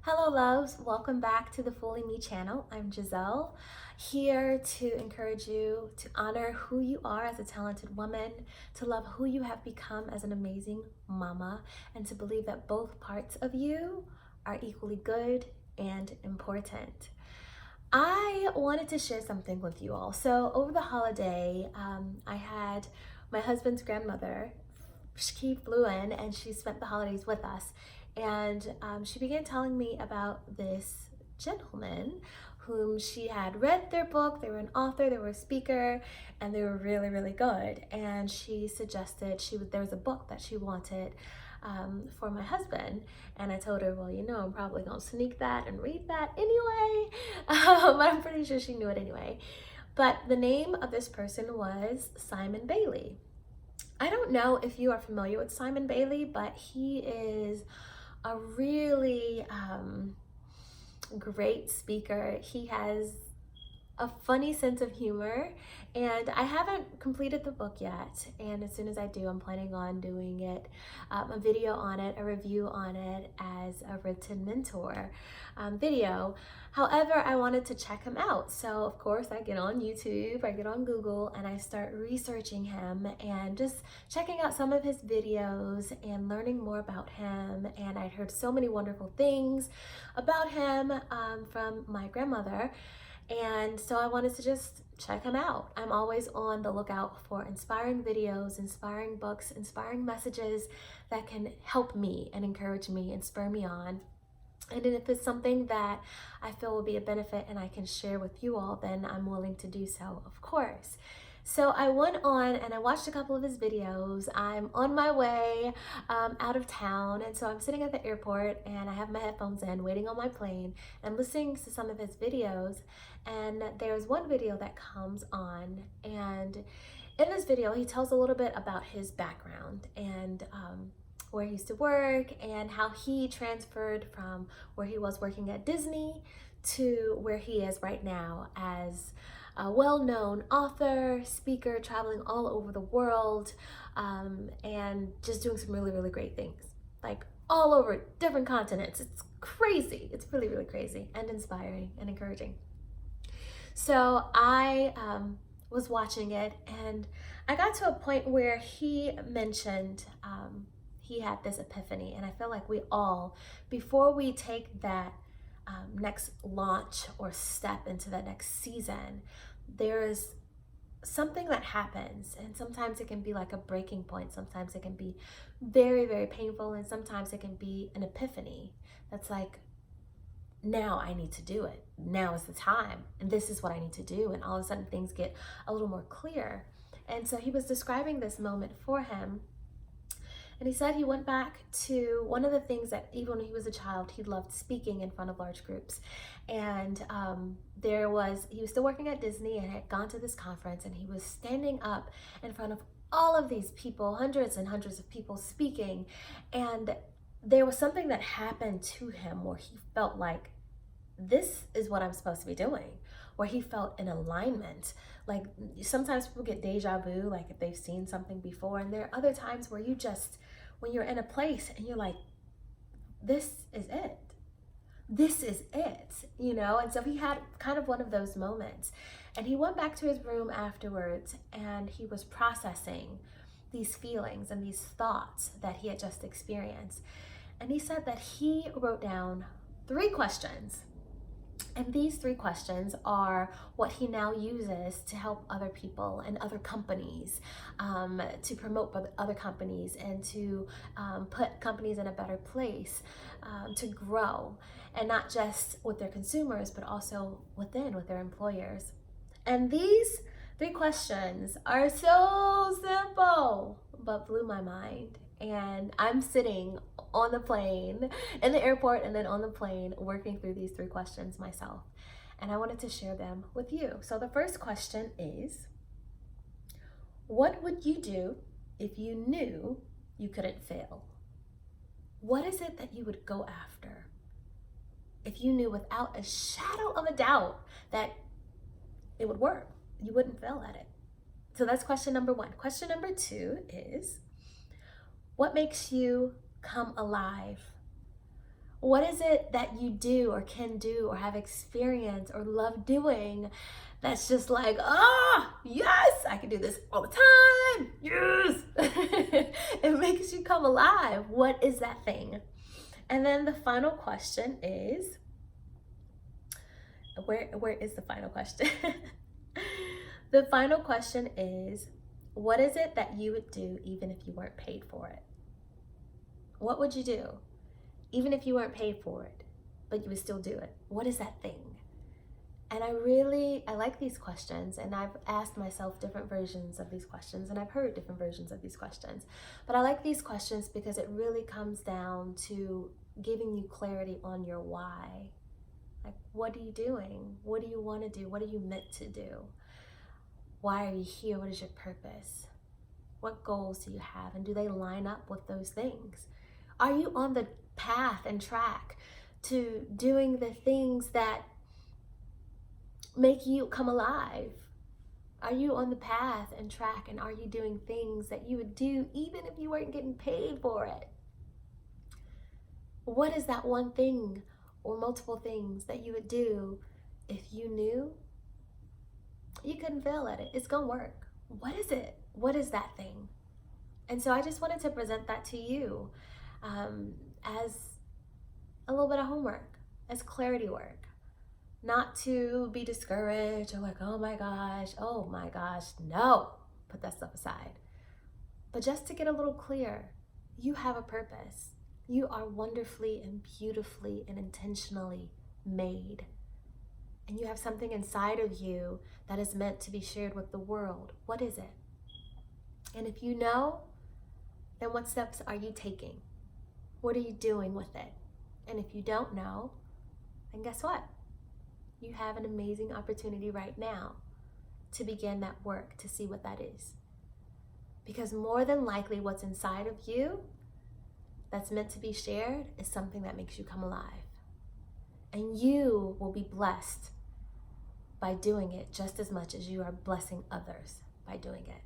Hello loves, welcome back to the Fully Me channel. I'm Jazelle, here to encourage you to honor who you are as a talented woman, to love who you have become as an amazing mama, and to believe that both parts of you are equally good and important. I wanted to share something with you all. So over the holiday, I had my husband's grandmother. She flew in and she spent the holidays with us. And she began telling me about this gentleman whom she had read their book. They were an author, they were a speaker, and they were really, really good. And she suggested there was a book that she wanted for my husband. And I told her, well, I'm probably gonna sneak that and read that anyway. But I'm pretty sure she knew it anyway. But the name of this person was Simon Bailey. I don't know if you are familiar with Simon Bailey, but he is a really great speaker. He has a funny sense of humor, and I haven't completed the book yet, and as soon as I do, I'm planning on doing it, a video on it, a review on it as a written mentor video. However, I wanted to check him out, so of course I get on YouTube, I get on Google, and I start researching him and just checking out some of his videos and learning more about him. And I'd heard so many wonderful things about him from my grandmother. And so I wanted to just check him out. I'm always on the lookout for inspiring videos, inspiring books, inspiring messages that can help me and encourage me and spur me on. And if it's something that I feel will be a benefit and I can share with you all, then I'm willing to do so, of course. So I went on and I watched a couple of his videos. I'm on my way out of town, and so I'm sitting at the airport and I have my headphones in, waiting on my plane, and listening to some of his videos. And there's one video that comes on, and in this video he tells a little bit about his background and where he used to work and how he transferred from where he was working at Disney to where he is right now as a well-known author, speaker, traveling all over the world, and just doing some really, really great things, like all over different continents. It's crazy. It's really, really crazy and inspiring and encouraging. So I was watching it, and I got to a point where he mentioned he had this epiphany, and I feel like we all, before we take that next launch or step into the next season, there is something that happens, and sometimes it can be like a breaking point, sometimes it can be very, very painful, and sometimes it can be an epiphany that's like, now I need to do it. Now is the time, and this is what I need to do, and all of a sudden things get a little more clear. And so he was describing this moment for him. And he said he went back to one of the things that even when he was a child, he loved speaking in front of large groups. And he was still working at Disney and had gone to this conference, and he was standing up in front of all of these people, hundreds and hundreds of people speaking. And there was something that happened to him where he felt like, this is what I'm supposed to be doing, where he felt in alignment. Like sometimes people get deja vu, like if they've seen something before, and there are other times where when you're in a place and you're like, this is it. This is it, And so he had kind of one of those moments, and he went back to his room afterwards, and he was processing these feelings and these thoughts that he had just experienced. And he said that he wrote down 3 questions. And these 3 questions are what he now uses to help other people and other companies, to promote other companies and to put companies in a better place, to grow, and not just with their consumers, but also with their employers. And these 3 questions are so simple, but blew my mind. And I'm sitting on the plane, in the airport, and then on the plane working through these 3 questions myself. And I wanted to share them with you. So the first question is, what would you do if you knew you couldn't fail? What is it that you would go after if you knew without a shadow of a doubt that it would work? You wouldn't fail at it. So that's question number 1. Question number 2 is, what makes you come alive? What is it that you do or can do or have experience or love doing that's just like, yes, I can do this all the time. Yes. It makes you come alive. What is that thing? And then the final question is, where is the final question? The final question is, what is it that you would do even if you weren't paid for it? What would you do even if you weren't paid for it, but you would still do it? What is that thing? And I like these questions, and I've asked myself different versions of these questions, and I've heard different versions of these questions. But I like these questions because it really comes down to giving you clarity on your why. Like, what are you doing? What do you want to do? What are you meant to do? Why are you here? What is your purpose? What goals do you have? And do they line up with those things? Are you on the path and track to doing the things that make you come alive? Are you on the path and track, and are you doing things that you would do even if you weren't getting paid for it? What is that one thing or multiple things that you would do if you knew you couldn't fail at it? It's gonna work. What is it? What is that thing? And so I just wanted to present that to you as a little bit of homework, as clarity work. Not to be discouraged or like, oh my gosh, no, put that stuff aside. But just to get a little clear, you have a purpose. You are wonderfully and beautifully and intentionally made. And you have something inside of you that is meant to be shared with the world. What is it? And if you know, then what steps are you taking? What are you doing with it? And if you don't know, then guess what? You have an amazing opportunity right now to begin that work to see what that is. Because more than likely what's inside of you that's meant to be shared is something that makes you come alive. And you will be blessed by doing it just as much as you are blessing others by doing it.